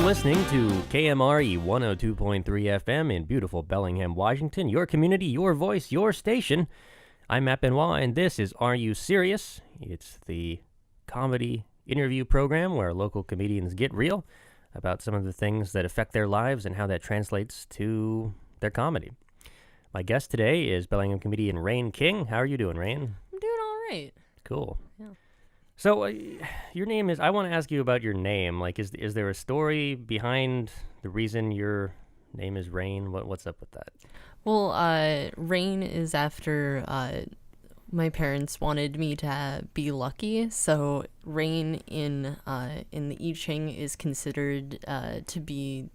listening to KMRE 102.3 FM in beautiful Bellingham, Washington. Your community, your voice, your station. I'm Matt Benoit, and this is Are You Serious? It's the comedy interview program where local comedians get real about some of the things that affect their lives and how that translates to their comedy. My guest today is Bellingham comedian Rain King. How are you doing, Rain? I'm doing all right. Cool. Yeah. So, your name is, I want to ask you about your name. Like, is there a story behind the reason your name is Rain? What's up with that? Well, Rain is after my parents wanted me to be lucky. So rain in the I Ching is considered to be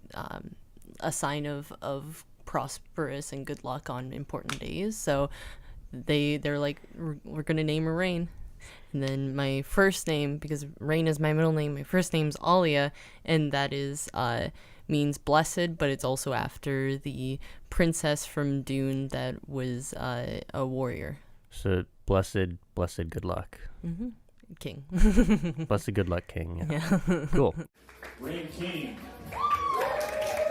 a sign of prosperous and good luck on important days. So they're like, we're gonna name her Rain. And then my first name, because Rain is my middle name, my first name's Alia, and that is means blessed, but it's also after the princess from Dune that was a warrior. So, blessed good luck. Mm-hmm. King. Blessed good luck king. Yeah. Cool. Rain King.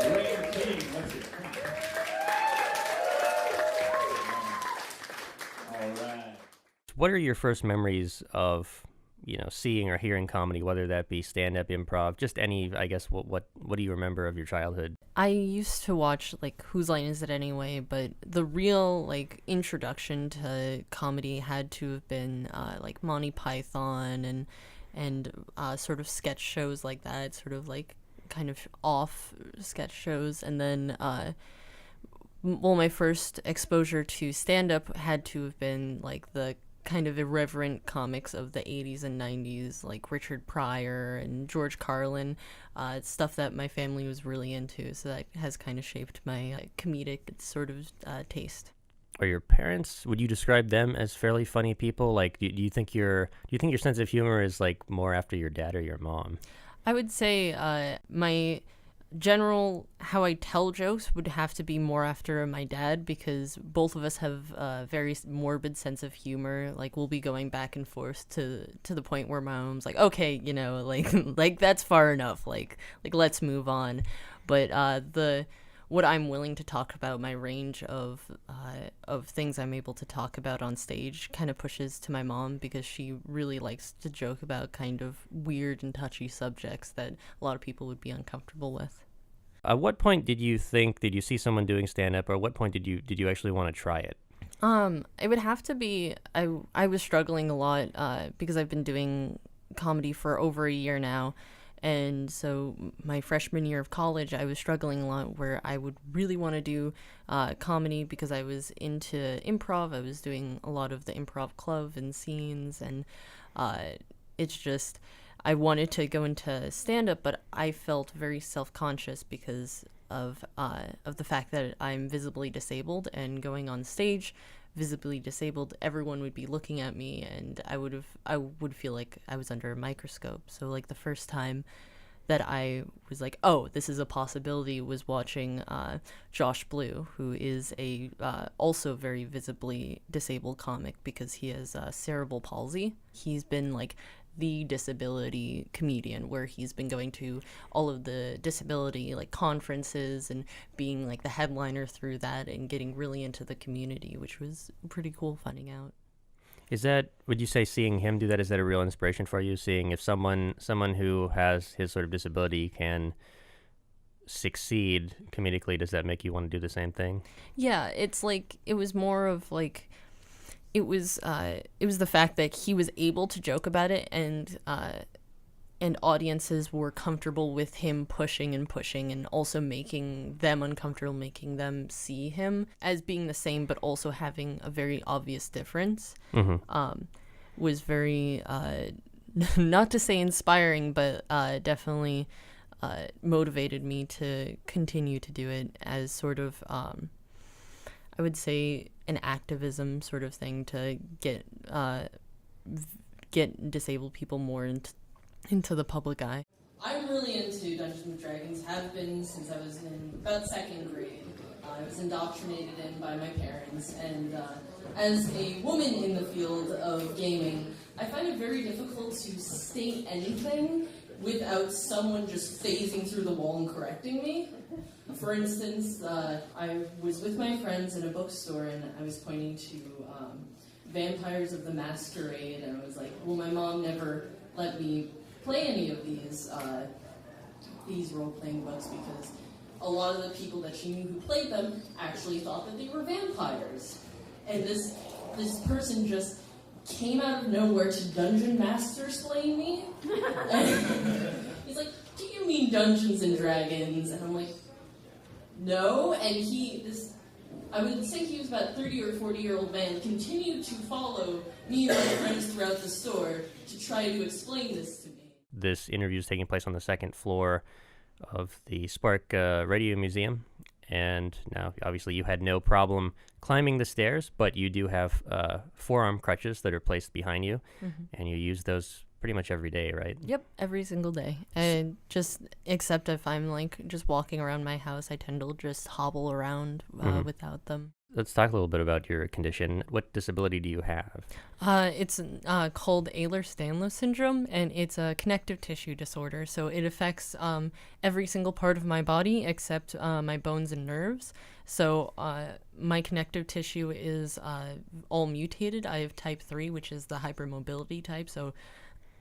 Rain King. That's it. All right. What are your first memories of, seeing or hearing comedy, whether that be stand-up, improv, just any, I guess, what do you remember of your childhood? I used to watch, Whose Line Is It Anyway? But the real, introduction to comedy had to have been, Monty Python and sort of sketch shows like that, sort of, kind of off sketch shows. And then, my first exposure to stand-up had to have been, the kind of irreverent comics of the 80s and 90s, like Richard Pryor and George Carlin, stuff that my family was really into. So that has kind of shaped my comedic sort of taste. Are your parents, would you describe them as fairly funny people? Like, do you think your sense of humor is more after your dad or your mom? I would say my general how I tell jokes would have to be more after my dad, because both of us have a very morbid sense of humor. We'll be going back and forth to the point where my mom's like, okay, that's far enough, let's move on. But what I'm willing to talk about, my range of things I'm able to talk about on stage, kind of pushes to my mom, because she really likes to joke about kind of weird and touchy subjects that a lot of people would be uncomfortable with. At what point did you see someone doing stand-up, or at what point did you actually want to try it? It would have to be, I was struggling a lot because I've been doing comedy for over a year now. And so my freshman year of college, I was struggling a lot, where I would really want to do comedy because I was into improv. I was doing a lot of the improv club and scenes, and it's just, I wanted to go into stand-up, but I felt very self-conscious because of the fact that I'm visibly disabled, and going on stage visibly disabled, everyone would be looking at me, and I would feel like I was under a microscope. So the first time that I was like, oh, this is a possibility, was watching Josh Blue, who is a also very visibly disabled comic because he has cerebral palsy. He's been the disability comedian, where he's been going to all of the disability conferences and being the headliner through that, and getting really into the community, which was pretty cool finding out. Would you say seeing him do that, is that a real inspiration for you? Seeing if someone who has his sort of disability can succeed comedically, does that make you want to do the same thing? Yeah, it's it was more of it was the fact that he was able to joke about it, and audiences were comfortable with him pushing, and also making them uncomfortable, making them see him as being the same but also having a very obvious difference. Mm-hmm. Was very not to say inspiring, but definitely motivated me to continue to do it as sort of I would say an activism sort of thing to get disabled people more into the public eye. I'm really into Dungeons and Dragons, have been since I was in about second grade. I was indoctrinated in by my parents, and as a woman in the field of gaming, I find it very difficult to state anything without someone just phasing through the wall and correcting me. For instance, I was with my friends in a bookstore and I was pointing to Vampires of the Masquerade, and I was like, well, my mom never let me play any of these role-playing books because a lot of the people that she knew who played them actually thought that they were vampires. And this person just came out of nowhere to Dungeon Master slay me. And he's like, do you mean Dungeons and Dragons? And I'm like, no. And I would say he was about 30 or 40-year-old man, continued to follow me and my friends throughout the store to try to explain this to me. This interview is taking place on the second floor of the Spark Radio Museum. And now, obviously, you had no problem climbing the stairs, but you do have forearm crutches that are placed behind you, and you use those pretty much every day, right? Yep, every single day. And except if I'm like just walking around my house, I tend to just hobble around without them. Let's talk a little bit about your condition. What disability do you have? It's called Ehlers-Danlos Syndrome, and it's a connective tissue disorder. So it affects every single part of my body except my bones and nerves. So my connective tissue is all mutated. I have type 3, which is the hypermobility type. So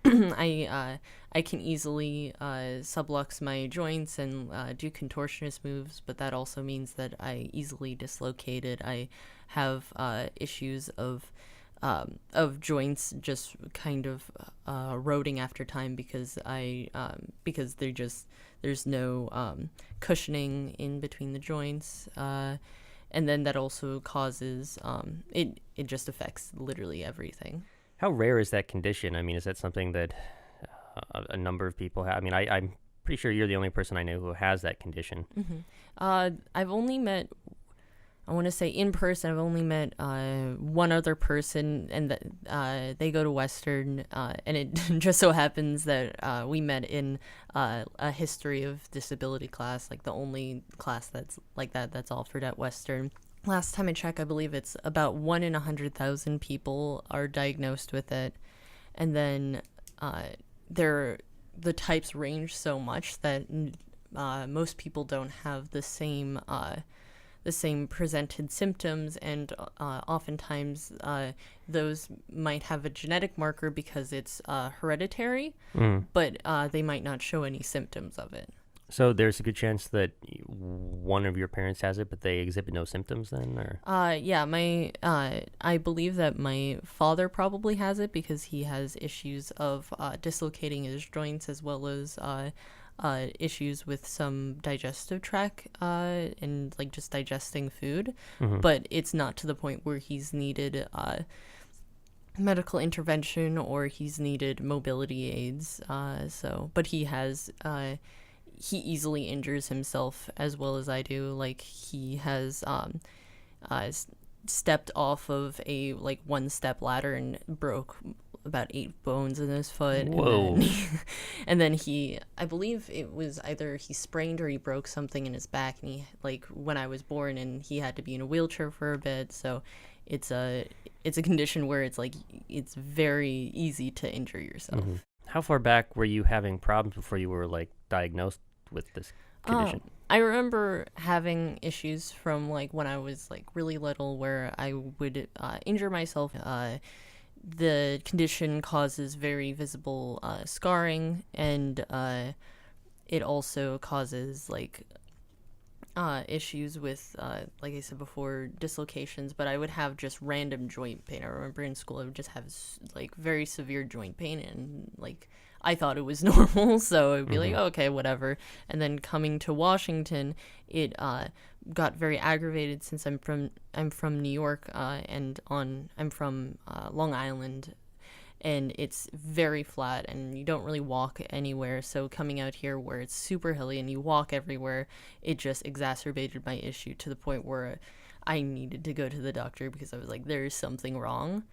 I can easily sublux my joints and do contortionist moves, but that also means that I easily dislocate it. I have issues of joints just kind of eroding after time because there's no cushioning in between the joints, and then that also causes it just affects literally everything. How rare is that condition? I mean, is that something that a number of people have? I mean, I'm pretty sure you're the only person I know who has that condition. I've only met, I want to say in person, I've only met one other person, and they go to Western, and it just so happens that we met in a history of disability class, like the only class that's like that's offered at Western. Last time I checked, I believe it's about 1 in 100,000 people are diagnosed with it. And then the types range so much that most people don't have the same presented symptoms, and oftentimes those might have a genetic marker because it's hereditary, but they might not show any symptoms of it. So there's a good chance that one of your parents has it, but they exhibit no symptoms then, or? Yeah, I believe that my father probably has it because he has issues of dislocating his joints as well as issues with some digestive tract and like just digesting food, but it's not to the point where he's needed medical intervention or he's needed mobility aids. But he has. He easily injures himself as well as I do. Like he has stepped off of a 1-step ladder and broke about 8 bones in his foot. Whoa. And then I believe it was either he sprained or he broke something in his back, and he when I was born, and he had to be in a wheelchair for a bit. So it's a condition where it's very easy to injure yourself. How far back were you having problems before you were diagnosed with this condition? I remember having issues from when I was really little, where I would injure myself. The condition causes very visible scarring, and it also causes issues with, like I said before, dislocations. But I would have just random joint pain. I remember in school I would just have very severe joint pain, and I thought it was normal, so I'd be okay, whatever. And then coming to Washington, it got very aggravated since I'm from New York, and I'm from Long Island, and it's very flat, and you don't really walk anywhere. So coming out here where it's super hilly and you walk everywhere, it just exacerbated my issue to the point where I needed to go to the doctor because I was like, there's something wrong.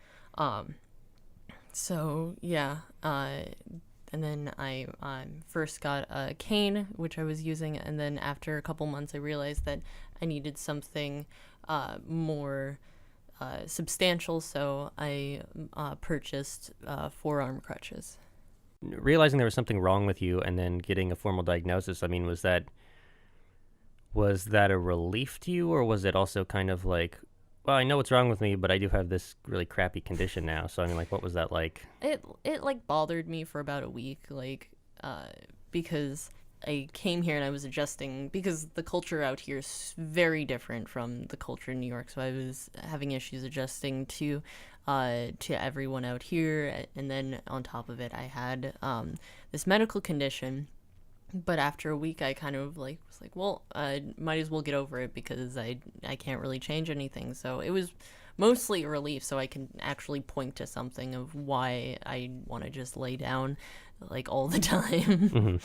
So yeah. And then I first got a cane, which I was using, and then after a couple months I realized that I needed something more substantial, so I purchased forearm crutches. realizing there was something wrong with you and then getting a formal diagnosis, I mean, was that a relief to you, or was it also kind of like, well, I know what's wrong with me, but I do have this really crappy condition now. So I mean, like, what was that like? It like bothered me for about a week, like because I came here and I was adjusting because the culture out here is very different from the culture in New York. So I was having issues adjusting to everyone out here, and then on top of it, I had this medical condition. But after a week, I kind of like was like, well, I might as well get over it because I can't really change anything. So it was mostly a relief, so I can actually point to something of why I want to just lay down like all the time. Mm-hmm.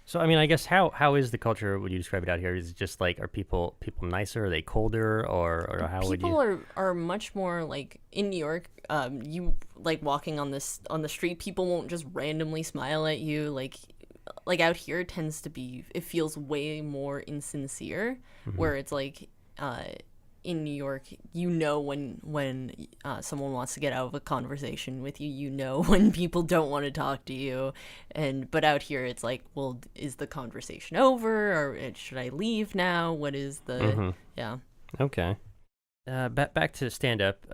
So I mean, I guess how is the culture? Would you describe it out here? Is it just like, are people nicer? Are they colder, or how would you? People are much more like in New York. You like walking on the street, people won't just randomly smile at you like out here it tends to be, it feels way more insincere, where it's like in New York, you know when someone wants to get out of a conversation with you, you know when people don't want to talk to you, but out here it's like, well, is the conversation over, or should I leave now? What is the yeah? Okay. Back to stand up.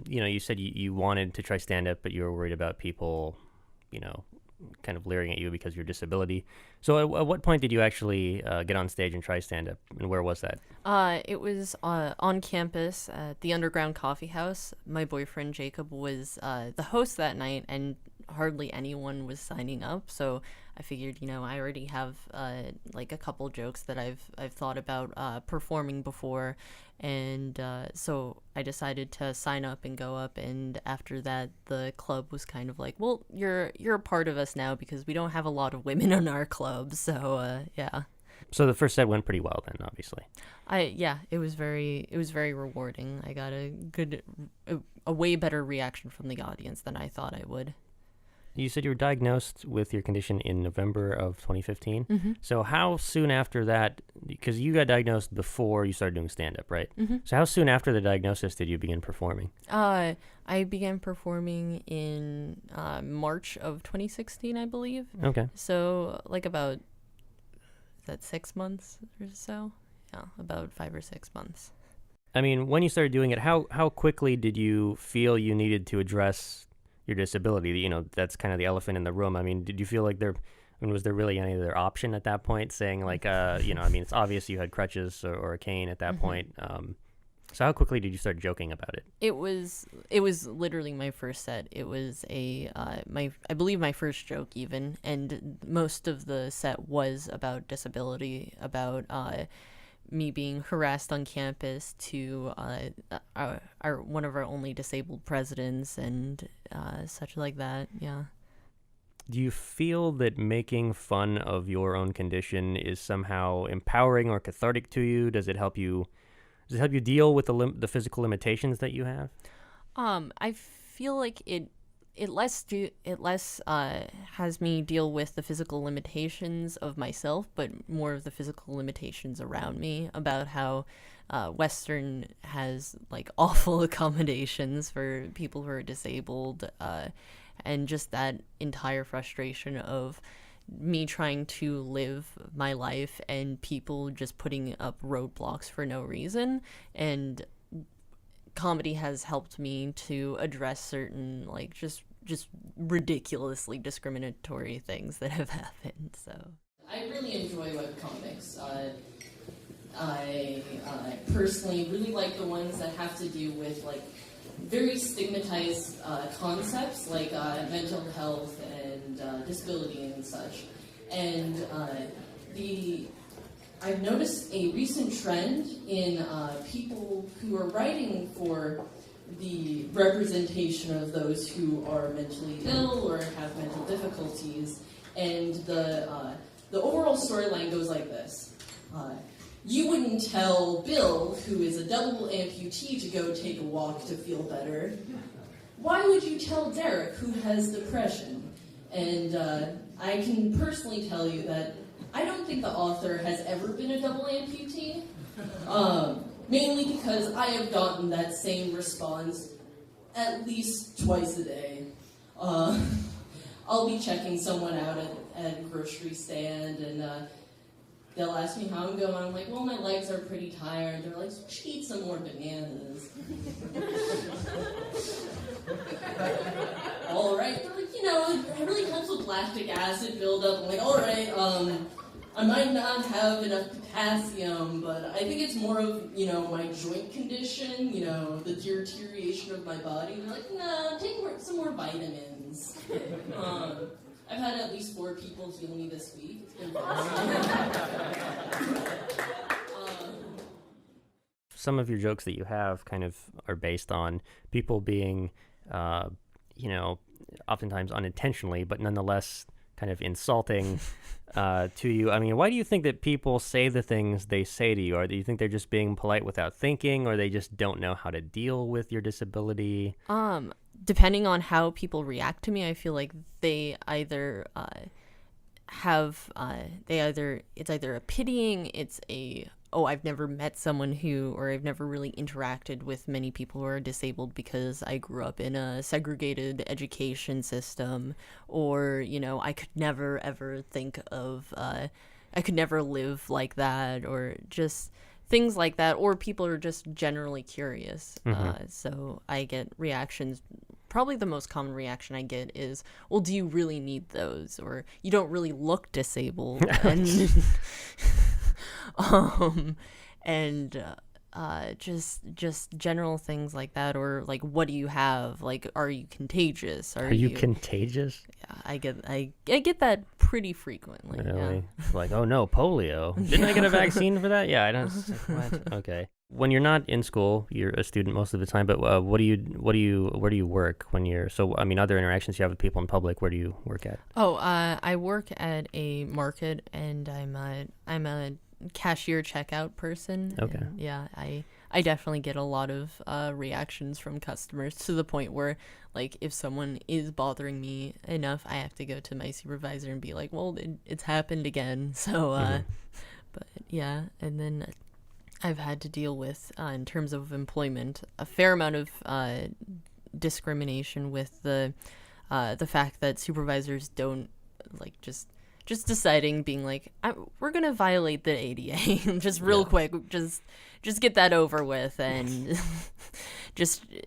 You said you wanted to try stand up, but you were worried about people, kind of leering at you because of your disability. So at what point did you actually get on stage and try stand up, and where was that? It was on campus at the Underground Coffee House. My boyfriend Jacob was the host that night, and hardly anyone was signing up. So I figured, I already have like a couple jokes that I've thought about performing before, and so I decided to sign up and go up. And after that, the club was kind of like, well, you're a part of us now because we don't have a lot of women in our club. So yeah. So the first set went pretty well then, obviously. It was very rewarding. I got a way better reaction from the audience than I thought I would. You said you were diagnosed with your condition in November of 2015. Mm-hmm. So how soon after that, because you got diagnosed before you started doing stand-up, right? Mm-hmm. So how soon after the diagnosis did you begin performing? I began performing in March of 2016, I believe. Okay. So like about, is that 6 months or so? Yeah, about 5 or 6 months. I mean, when you started doing it, how quickly did you feel you needed to address your disability? That's kind of the elephant in the room. I mean, did you feel like was there really any other option at that point, saying like, it's obvious you had crutches or a cane at that point. So how quickly did you start joking about it? It was literally my first set. It was I believe my first joke even, and most of the set was about disability, about me being harassed on campus, to one of our only disabled presidents, and such like that. Yeah. Do you feel that making fun of your own condition is somehow empowering or cathartic to you? Does it help you deal with the physical limitations that you have? I feel like it less has me deal with the physical limitations of myself, but more of the physical limitations around me, about how Western has like awful accommodations for people who are disabled, and just that entire frustration of me trying to live my life and people just putting up roadblocks for no reason. And comedy has helped me to address certain like just ridiculously discriminatory things that have happened. So I really enjoy webcomics. I personally really like the ones that have to do with like very stigmatized concepts like mental health and disability and such. And I've noticed a recent trend in people who are writing for the representation of those who are mentally ill or have mental difficulties, and the overall storyline goes like this. You wouldn't tell Bill, who is a double amputee, to go take a walk to feel better. Why would you tell Derek, who has depression? And I can personally tell you that I don't think the author has ever been a double amputee. Mainly because I have gotten that same response at least twice a day. I'll be checking someone out at a grocery stand, and they'll ask me how I'm going. I'm like, well, my legs are pretty tired. They're like, you should eat some more bananas. All right. They're like, it really helps with lactic acid buildup. I'm like, all right, I might not have enough potassium, but I think it's more of, my joint condition, the deterioration of my body. They're like, no, take some more vitamins. I've had at least 4 people heal me this week. It's been awesome. Some of your jokes that you have kind of are based on people being, oftentimes unintentionally, but nonetheless kind of insulting to you. I mean, why do you think that people say the things they say to you? Or do you think they're just being polite without thinking, or they just don't know how to deal with your disability? Depending on how people react to me, I feel like they either it's either a pitying, it's a, oh, I've never met someone or I've never really interacted with many people who are disabled because I grew up in a segregated education system, or, I could never ever think of, I could never live like that, or just things like that, or people are just generally curious. So I get reactions. Probably the most common reaction I get is, well, do you really need those? Or you don't really look disabled. Just general things like that, or like, what do you have? Like, are you contagious? Are you contagious? Yeah, I get that pretty frequently. Really? Yeah. Like, oh no, polio. Didn't I get a vaccine for that? Yeah, I don't. What? Okay. When you're not in school, you're a student most of the time. But where do you work when you're? So, I mean, other interactions you have with people in public. Where do you work at? Oh, I work at a market, and I'm a cashier checkout person. Okay. And yeah, I definitely get a lot of reactions from customers, to the point where, like, if someone is bothering me enough, I have to go to my supervisor and be like, well, it's happened again. So, but yeah, and then I've had to deal with, in terms of employment, a fair amount of discrimination with the fact that supervisors don't, like, just deciding, being like, we're gonna violate the ADA just real quick, just get that over with, and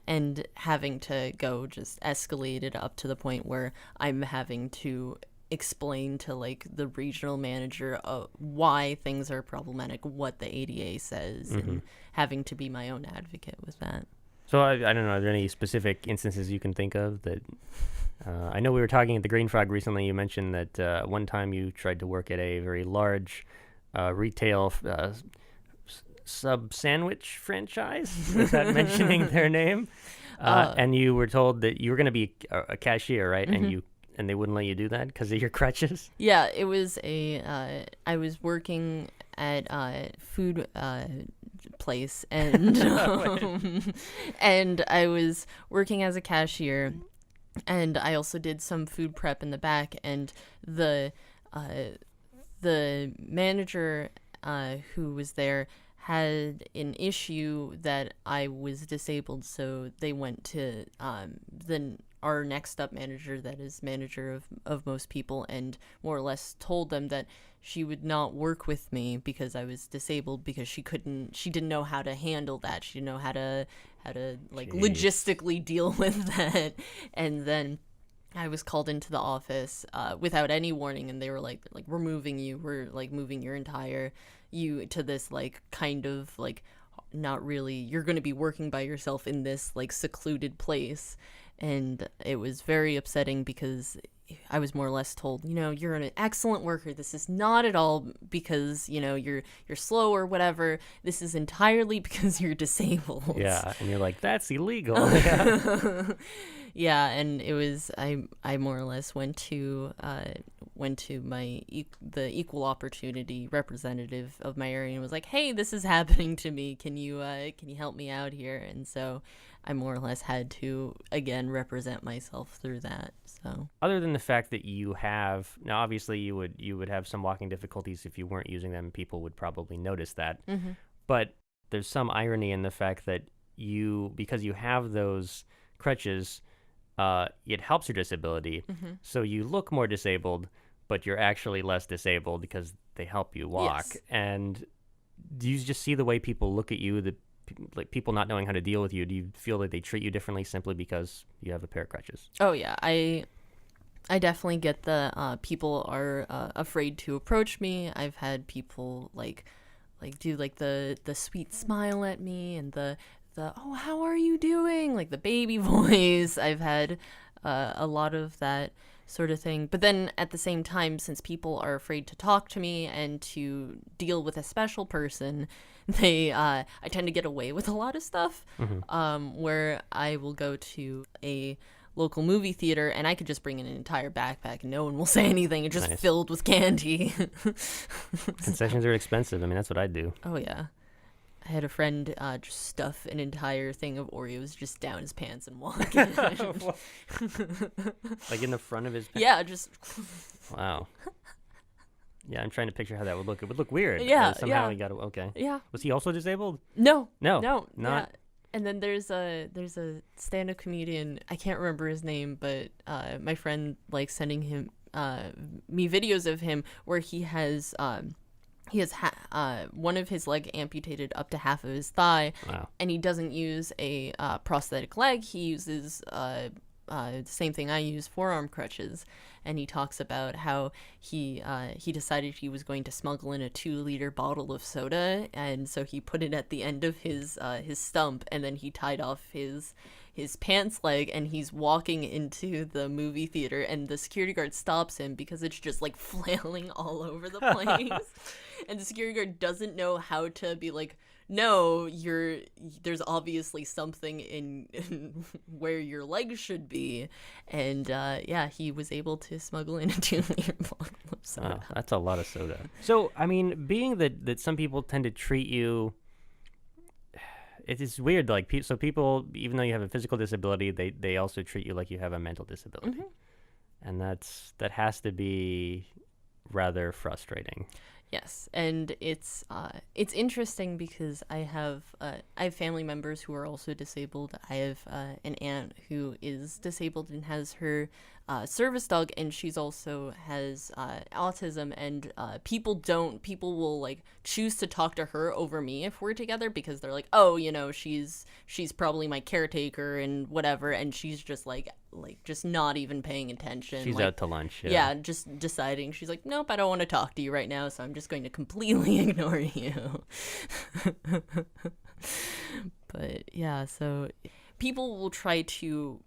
and having to go just escalate it up to the point where I'm having to explain to, like, the regional manager why things are problematic, what the ADA says, and having to be my own advocate with that. So I don't know, are there any specific instances you can think of that? I know we were talking at the Green Frog recently. You mentioned that one time you tried to work at a very large retail sub-sandwich franchise without mentioning their name. And you were told that you were going to be a cashier, right? And they wouldn't let you do that because of your crutches? Yeah, it was I was working at a food place, and and I was working as a cashier, and I also did some food prep in the back, and the manager who was there had an issue that I was disabled, so they went to our next up manager, that is manager of most people, and more or less told them that she would not work with me because I was disabled, because she didn't know how to handle that. She didn't know how to like logistically deal with that. And then I was called into the office without any warning, and they were like, we're moving your entire you to this, like, kind of, like, not really, you're going to be working by yourself in this, like, secluded place. And it was very upsetting because I was more or less told, you're an excellent worker. This is not at all because, you're slow or whatever. This is entirely because you're disabled. Yeah, and you're like, that's illegal. Yeah, and it was, I more or less went to the equal opportunity representative of my area and was like, hey, this is happening to me. Can you help me out here? And so I more or less had to, again, represent myself through that. So, other than the fact that you have, now obviously you would have some walking difficulties if you weren't using them. People would probably notice that. But there's some irony in the fact that because you have those crutches, it helps your disability. So you look more disabled, but you're actually less disabled because they help you walk. Yes. And do you just see the way people look at you, like people not knowing how to deal with you? Do you feel like they treat you differently simply because you have a pair of crutches? Oh yeah, I definitely get the people are afraid to approach me. I've had people like do like the sweet smile at me and the oh, how are you doing, like the baby voice. I've had a lot of that sort of thing. But then at the same time, since people are afraid to talk to me and to deal with a special person, they I tend to get away with a lot of stuff. Where I will go to a local movie theater and I could just bring in an entire backpack and no one will say anything. It's just Nice. filled with candy. Concessions are expensive. I mean, that's what I do. Oh yeah. I had a friend just stuff an entire thing of Oreos just down his pants and walk in. Like in the front of his pants? Yeah, just Wow. Yeah, I'm trying to picture how that would look. It would look weird. Yeah, Somehow yeah. he got okay. yeah. Was he also disabled? No, No, not. not- And then there's a stand-up comedian. I can't remember his name, but my friend likes sending him me videos of him where he has one of his leg amputated up to half of his thigh, Wow. and he doesn't use a prosthetic leg. He uses the same thing I use, forearm crutches. And he talks about how he decided he was going to smuggle in a 2-liter bottle of soda, and so he put it at the end of his stump, and then he tied off his pants leg, and he's walking into the movie theater, and the security guard stops him because it's just like flailing all over the place, and the security guard doesn't know how to be like, no, there's obviously something in where your legs should be. And yeah, he was able to smuggle in a 2-liter bottle of soda. Wow, that's a lot of soda. So, I mean, being that some people tend to treat you, it is weird. Like, so people, even though you have a physical disability, they also treat you like you have a mental disability. And that has to be rather frustrating. Yes, and it's interesting because I have family members who are also disabled. I have an aunt who is disabled and has her service dog, and she's also has autism. And people will like choose to talk to her over me if we're together because they're like, oh, she's probably my caretaker and whatever, and she's just like just not even paying attention. She's like, out to lunch. Yeah, just deciding. She's like, nope, I don't want to talk to you right now, so I'm just going to completely ignore you. But yeah, so people will try to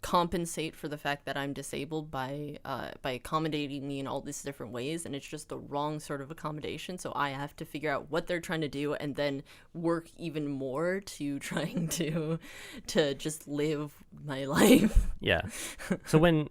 compensate for the fact that I'm disabled by accommodating me in all these different ways, and it's just the wrong sort of accommodation. So I have to figure out what they're trying to do and then work even more to trying to just live my life. Yeah. So when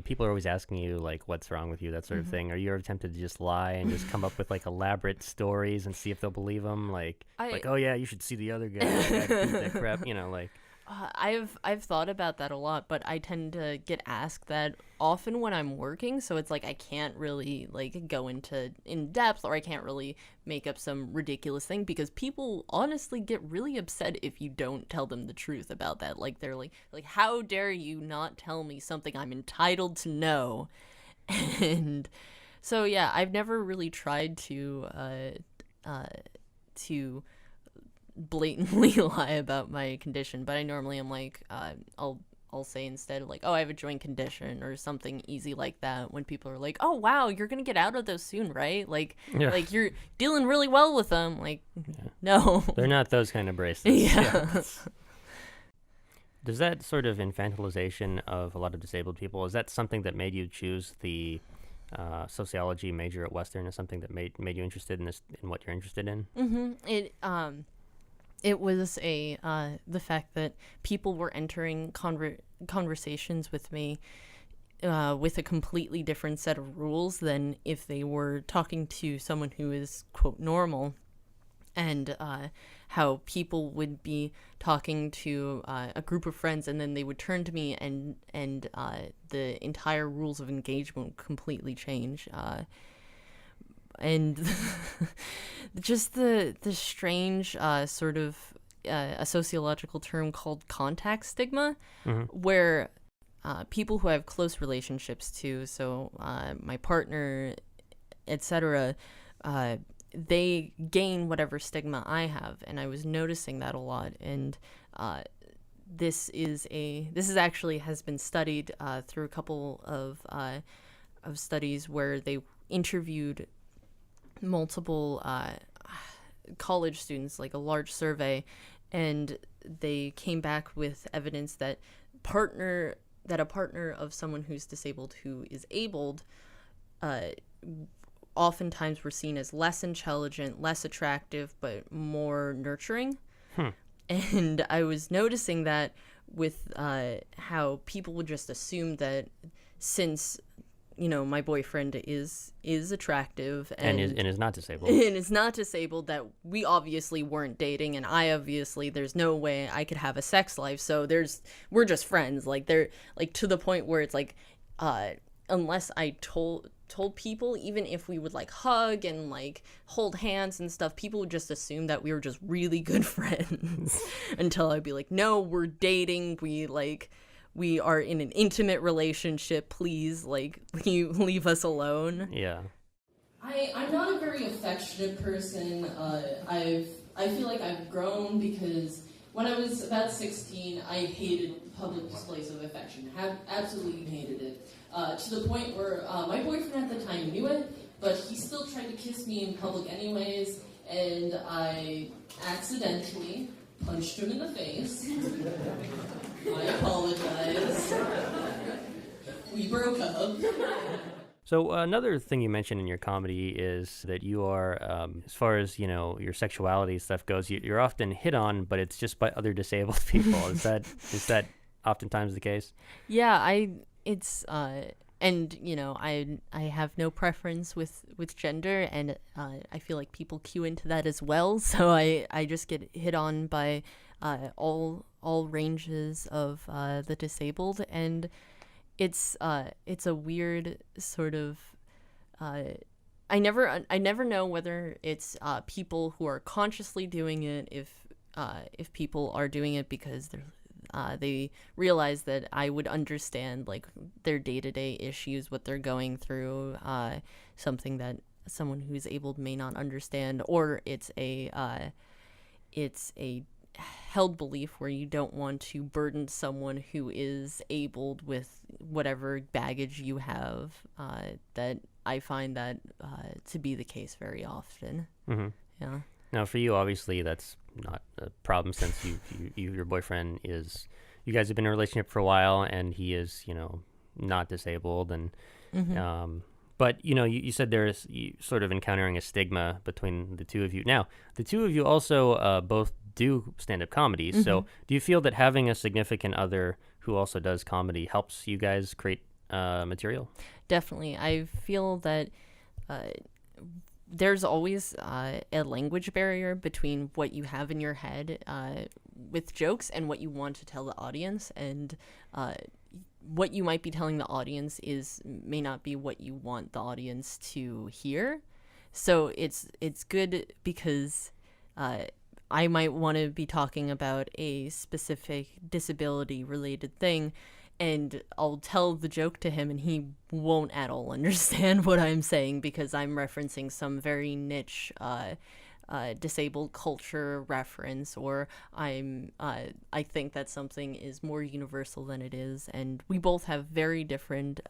people are always asking you like what's wrong with you, that sort of thing, are you ever tempted to just lie and just come up with like elaborate stories and see if they'll believe them? Like oh yeah, you should see the other guy. That guy beat that crap. Like. I've thought about that a lot, but I tend to get asked that often when I'm working, so it's like I can't really like go into in depth, or I can't really make up some ridiculous thing because people honestly get really upset if you don't tell them the truth about that. Like they're like how dare you not tell me something I'm entitled to know? And so yeah, I've never really tried to blatantly lie about my condition, but I normally am like I'll say instead like, oh, I have a joint condition or something easy like that, when people are like, oh wow, you're gonna get out of those soon, right? Like like you're dealing really well with them. Like no, they're not those kind of bracelets. Yeah. Does that sort of infantilization of a lot of disabled people, is that something that made you choose the sociology major at Western? Is something that made you interested in this, in what you're interested in? It was the fact that people were entering conversations with me with a completely different set of rules than if they were talking to someone who is, quote, normal. And how people would be talking to a group of friends, and then they would turn to me, and the entire rules of engagement would completely change. And just the strange sort of a sociological term called contact stigma, Mm-hmm. where people who I have close relationships to, so my partner, etc., they gain whatever stigma I have, and I was noticing that a lot. And this is actually has been studied through a couple of studies where they interviewed multiple college students, like a large survey, and they came back with evidence that a partner of someone who's disabled who is abled oftentimes were seen as less intelligent, less attractive, but more nurturing. And I was noticing that with how people would just assume that since, you know, my boyfriend is attractive and is not disabled. and is not disabled, that we obviously weren't dating, and I obviously, there's no way I could have a sex life, so we're just friends. Like, they're like to the point where it's like unless I told people, even if we would like hug and like hold hands and stuff, people would just assume that we were just really good friends until I'd be like, no, we're dating, we are in an intimate relationship, please, like, leave us alone. Yeah. I'm not a very affectionate person. I feel like I've grown because when I was about 16, I hated public displays of affection. Absolutely hated it. To the point where my boyfriend at the time knew it, but he still tried to kiss me in public anyways, and I accidentally punched him in the face. I apologize. We broke up. So another thing you mentioned in your comedy is that you are, as far as, you know, your sexuality stuff goes, you're often hit on, but it's just by other disabled people. Is that oftentimes the case? Yeah, and you know, I have no preference with gender, and I feel like people cue into that as well. So I just get hit on by all ranges of the disabled, and it's a weird sort of I never know whether it's people who are consciously doing it, if people are doing it because they realize that I would understand like their day-to-day issues, what they're going through, something that someone who's abled may not understand, or it's a held belief where you don't want to burden someone who is abled with whatever baggage you have, that I find that to be the case very often. Mm-hmm. Yeah. Now, for you, obviously, that's not a problem since your boyfriend is, you guys have been in a relationship for a while, and he is, you know, not disabled, and Mm-hmm. but you know, you said there's sort of encountering a stigma between the two of you. Now, the two of you also both do stand-up comedy, so do you feel that having a significant other who also does comedy helps you guys create material? Definitely. I feel that there's always a language barrier between what you have in your head with jokes and what you want to tell the audience, and what you might be telling the audience may not be what you want the audience to hear. So it's good because I might want to be talking about a specific disability related thing, and I'll tell the joke to him and he won't at all understand what I'm saying because I'm referencing some very niche disabled culture reference, or I think that something is more universal than it is. And we both have very different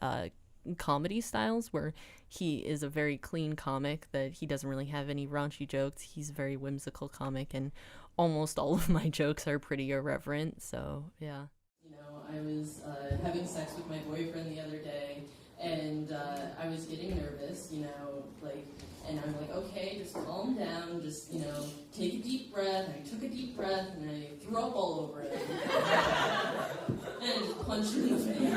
comedy styles, where he is a very clean comic that he doesn't really have any raunchy jokes. He's a very whimsical comic, and almost all of my jokes are pretty irreverent. So yeah. You know, I was having sex with my boyfriend the other day, and I was getting nervous, you know, like, and I'm like, okay, just calm down, just, you know, take a deep breath. And I took a deep breath, and I threw up all over him. And I just punched him in the face.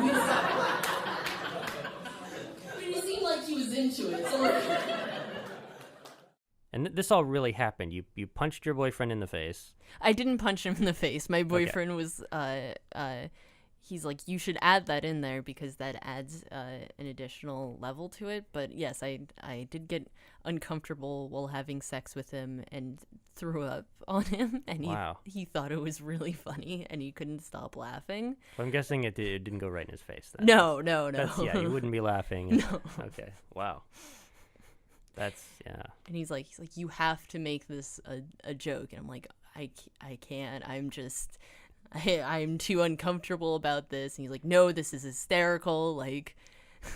But he seemed like he was into it, so And this all really happened. You punched your boyfriend in the face. I didn't punch him in the face. My boyfriend was he's like, you should add that in there because that adds an additional level to it. But yes, I did get uncomfortable while having sex with him and threw up on him, and Wow. he thought it was really funny, and he couldn't stop laughing. But I'm guessing it didn't go right in his face. Then. No. Yeah, you wouldn't be laughing. No. Okay. Wow. That's yeah. And he's like, you have to make this a joke, and I'm like, I can't. I'm too uncomfortable about this. And he's like, no, this is hysterical. Like,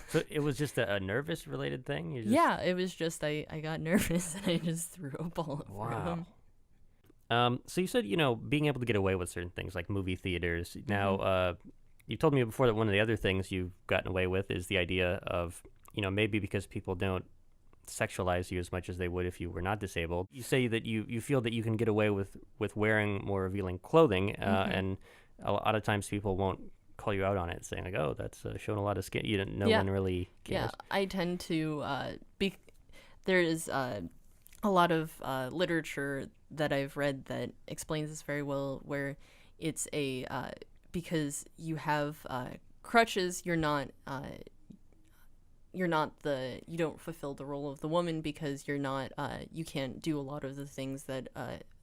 So it was just a nervous related thing. yeah, it was just I got nervous and I just threw a ball over him. Wow. So you said being able to get away with certain things like movie theaters. Now, you told me before that one of the other things you've gotten away with is the idea of maybe because people don't sexualize you as much as they would if you were not disabled. You say that you feel that you can get away with wearing more revealing clothing, and a lot of times people won't call you out on it, saying like, "Oh, that's showing a lot of skin." No one really cares. Yeah, I tend to there is a lot of literature that I've read that explains this very well, where it's because you have crutches, you don't fulfill the role of the woman because you're not you can't do a lot of the things that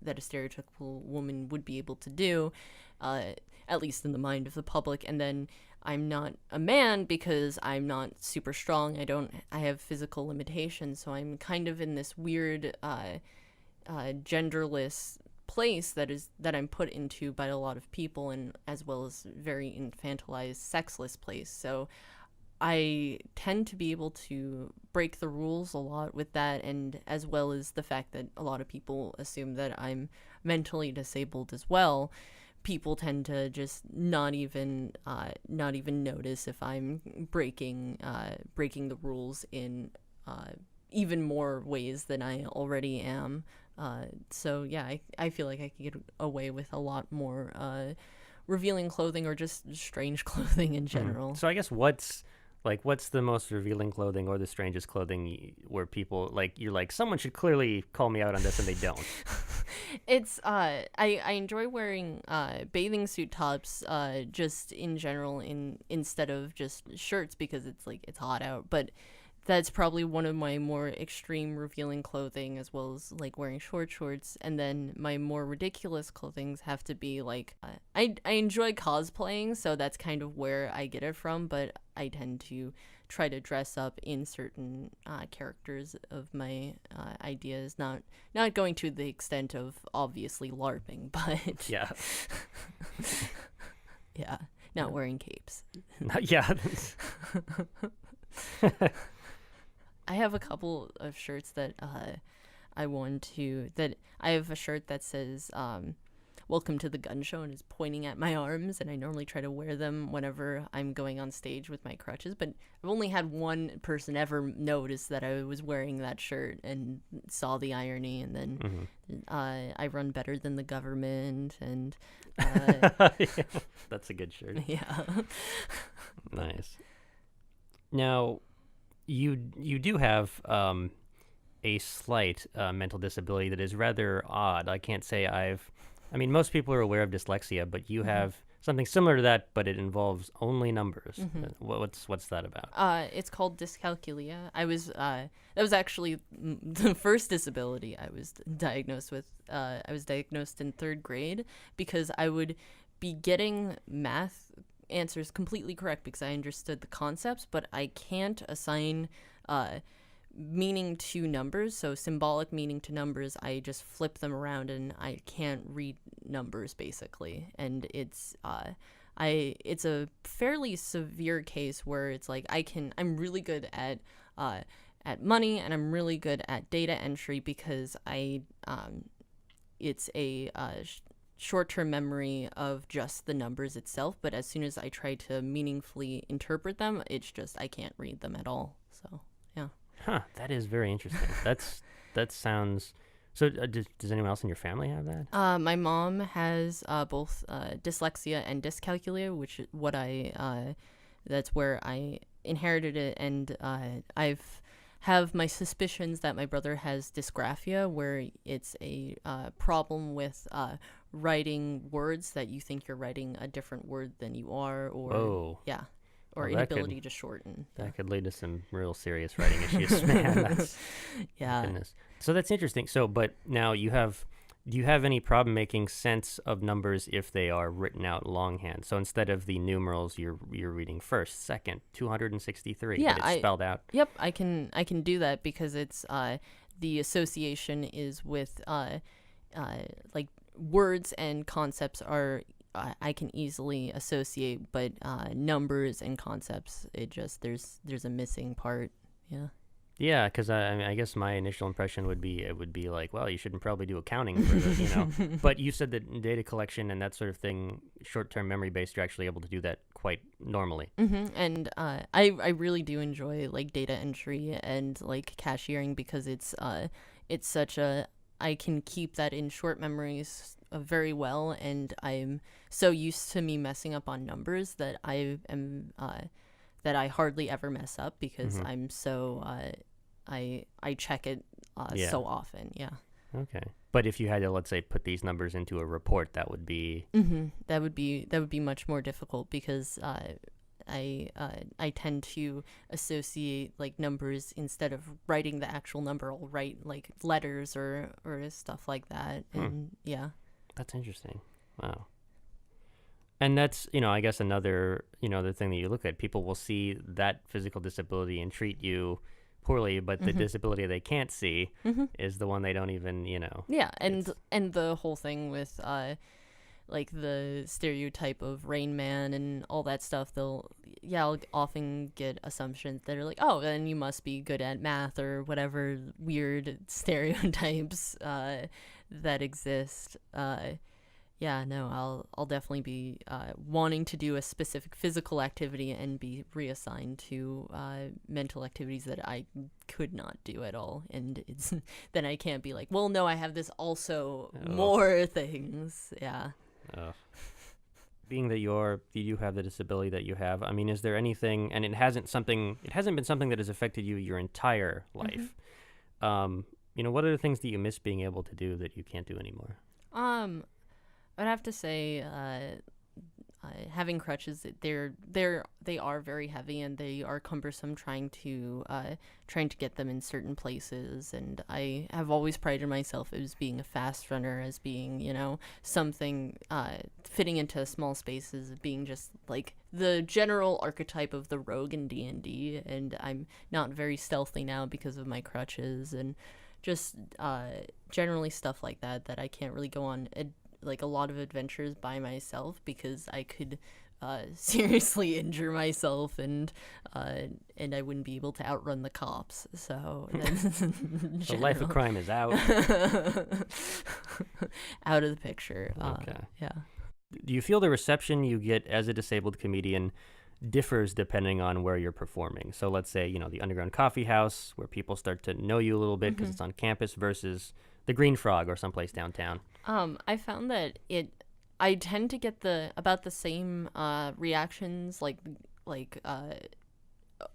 that a stereotypical woman would be able to do, at least in the mind of the public. And then I'm not a man because I'm not super strong. I have physical limitations, so I'm kind of in this weird genderless place that I'm put into by a lot of people, and as well as very infantilized, sexless place. So I tend to be able to break the rules a lot with that, and as well as the fact that a lot of people assume that I'm mentally disabled as well. People tend to just not even notice if I'm breaking the rules in even more ways than I already am. So yeah, I feel like I could get away with a lot more revealing clothing or just strange clothing in general. So I guess what's the most revealing clothing or the strangest clothing where people you're like, someone should clearly call me out on this and they don't? It's I enjoy wearing bathing suit tops just in general instead of just shirts because it's hot out. But that's probably one of my more extreme revealing clothing, as well as wearing shorts. And then my more ridiculous clothings have to be I enjoy cosplaying, so that's kind of where I get it from. But I tend to try to dress up in certain characters of my ideas, not going to the extent of obviously LARPing, but Yeah. yeah, not wearing capes. Yeah. I have a couple of shirts that I have a shirt that says "Welcome to the Gun Show" and is pointing at my arms, and I normally try to wear them whenever I'm going on stage with my crutches, but I've only had one person ever notice that I was wearing that shirt and saw the irony, and then I run better than the government, and Yeah, that's a good shirt. yeah. Nice. Now, you do have a slight mental disability that is rather odd. I can't say most people are aware of dyslexia, but you have something similar to that, but it involves only numbers. What's that about? It's called dyscalculia. That was actually the first disability I was diagnosed with. I was diagnosed in 3rd grade because I would be getting math answers completely correct because I understood the concepts, but I can't assign meaning to numbers. So symbolic meaning to numbers, I just flip them around and I can't read numbers basically. And it's a fairly severe case where it's I'm really good at money, and I'm really good at data entry because it's a short-term memory of just the numbers itself, but as soon as I try to meaningfully interpret them, it's just I can't read them at all. So yeah. Huh, that is very interesting. That sounds so. Does anyone else in your family have that? My mom has both dyslexia and dyscalculia, which is what that's where I inherited it, and I've have my suspicions that my brother has dysgraphia, where it's a problem with writing words that you think you're writing a different word than you are, or Whoa. yeah, or Well, that inability to shorten. That could lead to some real serious writing issues, man. That's, Yeah. goodness. So that's interesting. So, but now do you have any problem making sense of numbers if they are written out longhand? So instead of the numerals, you're reading first, second, 263, Yeah, but it's spelled out. Yep, I can do that because it's the association is with like words and concepts are I can easily associate, but numbers and concepts, it just there's a missing part. Yeah. Yeah, because I guess my initial impression would be it would be like, well, you shouldn't probably do accounting for the, But you said that in data collection and that sort of thing, short-term memory based, you're actually able to do that quite normally. And I really do enjoy like data entry and like cashiering because it's such a I can keep that in short memories very well, and I'm so used to me messing up on numbers that I am that I hardly ever mess up because I'm so I check it so often. Yeah. Okay. But if you had to, let's say, put these numbers into a report, that would be that would be much more difficult because I tend to associate like numbers instead of writing the actual number. I'll write like letters or stuff like that, and yeah. That's interesting. Wow. And that's, I guess another, the thing that you look at, people will see that physical disability and treat you poorly, but the disability they can't see is the one they don't even, Yeah, and the whole thing with like the stereotype of Rain Man and all that stuff, I'll often get assumptions that are like, oh, then you must be good at math or whatever weird stereotypes that exist. I'll definitely be wanting to do a specific physical activity and be reassigned to mental activities that I could not do at all. And it's then I can't be like, well, no, I have this also more things. Yeah. Being that you have the disability that you have, I mean, is there anything, and it hasn't been something that has affected you your entire life. What are the things that you miss being able to do that you can't do anymore? I'd have to say having crutches, they are very heavy and they are cumbersome trying to get them in certain places, and I have always prided myself as being a fast runner, as being something fitting into small spaces, being just like the general archetype of the rogue in D&D, and I'm not very stealthy now because of my crutches, and just generally stuff like that I can't really go on like a lot of adventures by myself because I could seriously injure myself, and I wouldn't be able to outrun the cops. So the life of crime is out out of the picture. Okay. Yeah. Do you feel the reception you get as a disabled comedian differs depending on where you're performing? So let's say, the Underground Coffee House, where people start to know you a little bit because it's on campus, versus the Green Frog or someplace downtown. I found that I tend to get about the same reactions like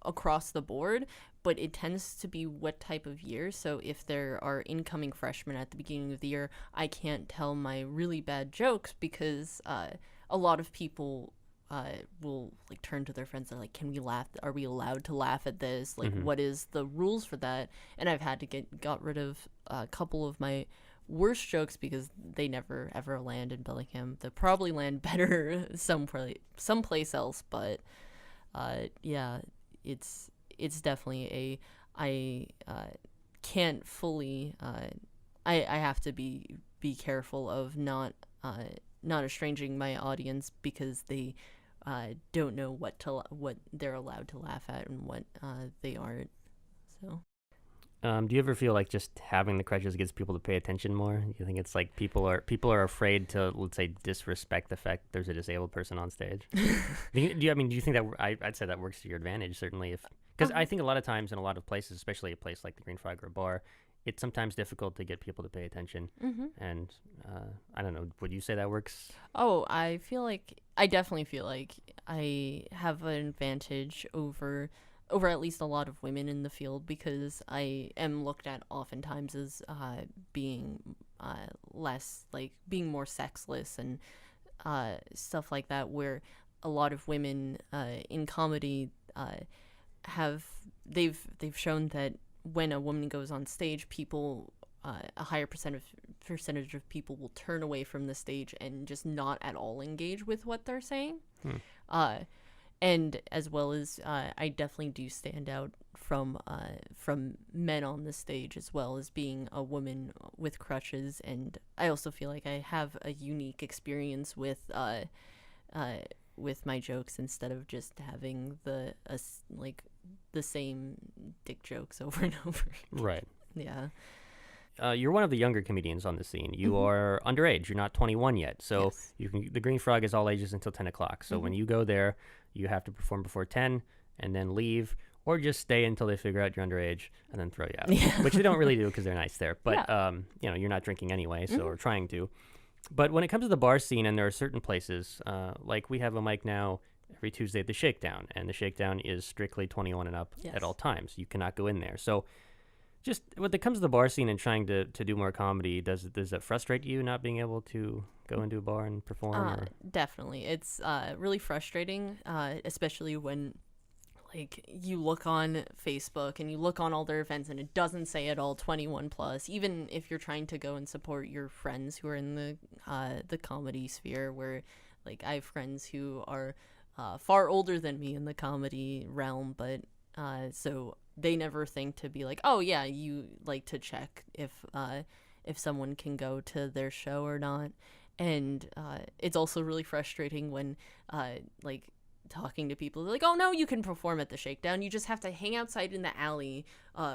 across the board, but it tends to be what type of year. So if there are incoming freshmen at the beginning of the year, I can't tell my really bad jokes because a lot of people will like turn to their friends and like, can we laugh? Are we allowed to laugh at this? Like, what is the rules for that? And I've had to got rid of a couple of my worst jokes because they never ever land in Bellingham. They'll probably land better someplace else, but yeah, it's definitely I can't fully I have to be careful of not estranging my audience because they don't know what they're allowed to laugh at and what they aren't. So do you ever feel like just having the crutches gets people to pay attention more? Do you think it's like people are afraid to, let's say, disrespect the fact there's a disabled person on stage? do you think that I'd say that works to your advantage, certainly, because I think a lot of times in a lot of places, especially a place like the Green Frog or a bar, it's sometimes difficult to get people to pay attention. And I don't know, would you say that works? Oh, I definitely feel like I have an advantage over at least a lot of women in the field because I am looked at oftentimes as being less, like, being more sexless and stuff like that, where a lot of women in comedy they've shown that when a woman goes on stage, people a higher percentage of people will turn away from the stage and just not at all engage with what they're saying. And as well as I definitely do stand out from men on the stage, as well as being a woman with crutches. And I also feel like I have a unique experience with my jokes, instead of just having the same dick jokes over and over. Right. Yeah. You're one of the younger comedians on the scene. You are underage. You're not 21 yet. So Yes. the Green Frog is all ages until 10 o'clock. So when you go there, you have to perform before 10 and then leave, or just stay until they figure out you're underage and then throw you out. Yeah. Which they don't really do because they're nice there. But, you're not drinking anyway, so or trying to. But when it comes to the bar scene, and there are certain places, like we have a mic now every Tuesday at the Shakedown, and the Shakedown is strictly 21 and up at all times. You cannot go in there. So just when it comes to the bar scene and trying to do more comedy, does that frustrate you, not being able to go into a bar and perform? Definitely. It's really frustrating, especially when, like, you look on Facebook and you look on all their events and it doesn't say at all 21 plus, even if you're trying to go and support your friends who are in the comedy sphere, where, like, I have friends who are far older than me in the comedy realm, but so they never think to be like, oh yeah, you like to check if someone can go to their show or not. And it's also really frustrating when like, talking to people, they're like, oh no, you can perform at the Shakedown, you just have to hang outside in the alley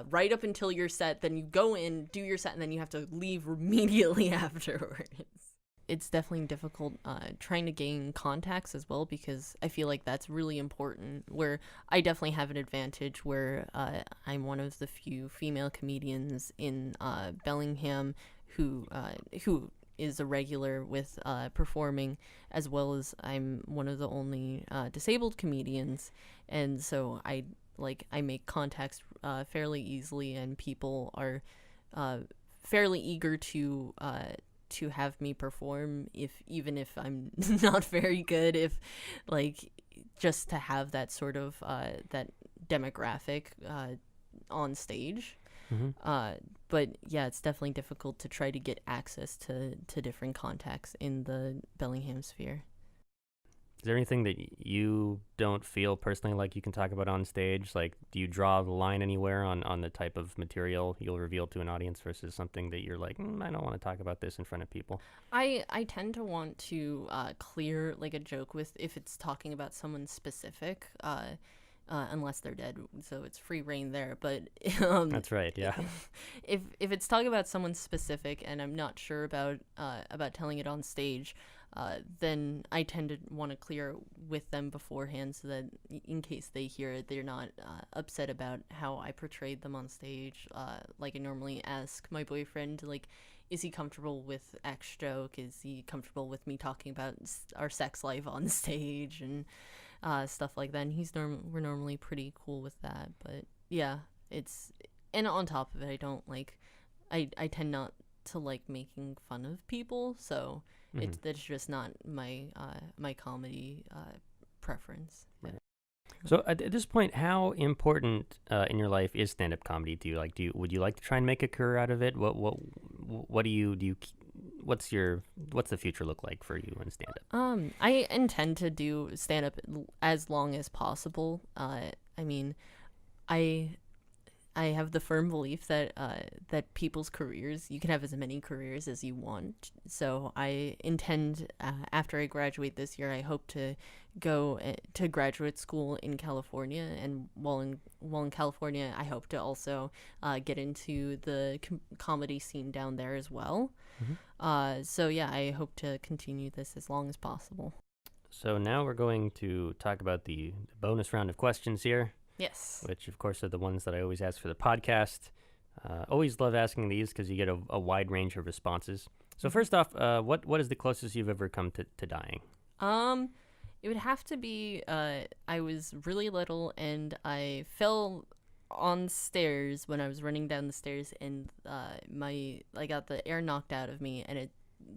right up until your set, then you go in, do your set, and then you have to leave immediately afterwards. It's definitely difficult trying to gain contacts as well, because I feel like that's really important, where I definitely have an advantage where I'm one of the few female comedians in Bellingham who is a regular with performing, as well as I'm one of the only disabled comedians, and so I make contacts fairly easily, and people are fairly eager to have me perform, even if I'm not very good, if, like, just to have that sort of that demographic on stage. But yeah, it's definitely difficult to try to get access to different contacts in the Bellingham sphere. Is there anything that you don't feel personally like you can talk about on stage? Like, do you draw the line anywhere on the type of material you'll reveal to an audience versus something that you're like, I don't want to talk about this in front of people? I tend to want to clear, like, a joke with, if it's talking about someone specific, unless they're dead, so it's free reign there. But that's right, yeah. If it's talking about someone specific and I'm not sure about telling it on stage, then I tend to want to clear with them beforehand, so that in case they hear it, they're not upset about how I portrayed them on stage. Like, I normally ask my boyfriend, like, is he comfortable with X joke? Is he comfortable with me talking about our sex life on stage and stuff like that? And we're normally pretty cool with that. But yeah, and on top of it, I don't like, I tend not to like making fun of people, so that's just not my my comedy preference. Right. So at this point, how important in your life is stand-up comedy? Would you like to try and make a career out of it? What do you what's the future look like for you in stand-up? I intend to do stand-up as long as possible. I mean, I have the firm belief that that people's careers, you can have as many careers as you want. So I intend, after I graduate this year, I hope to go to graduate school in California, and while in California, I hope to also get into the comedy scene down there as well. So yeah, I hope to continue this as long as possible. So now we're going to talk about the bonus round of questions here. Yes. Which, of course, are the ones that I always ask for the podcast. Always love asking these because you get a wide range of responses. So first off, what is the closest you've ever come to dying? It would have to be, I was really little and I fell on stairs when I was running down the stairs, and I got the air knocked out of me, and it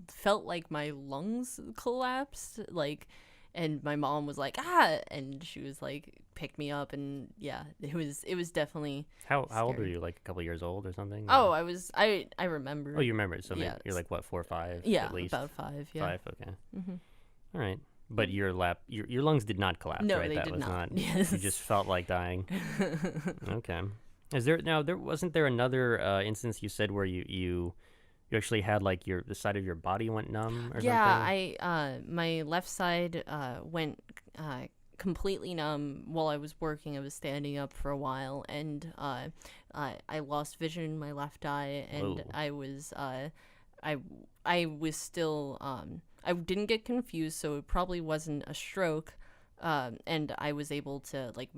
felt like my lungs collapsed, like, and my mom was like, and she was like, picked me up, and yeah, it was definitely How old scary. are you? Like a couple years old or something? Oh, Or- I remember. Oh, you remember it. So maybe Yeah, you're like, what, 4 or 5 yeah, at least? about 5, yeah. 5, okay. Mm-hmm. All right. But your lungs did not collapse, No, right? they That did was not. You Yes. just felt like dying. Okay. There wasn't there another instance you said where you actually had like the side of your body went numb or Yeah, something? my left side went completely numb while I was working. I was standing up for a while, and I lost vision in my left eye, and Whoa. I was still I didn't get confused, so it probably wasn't a stroke. And I was able to, like,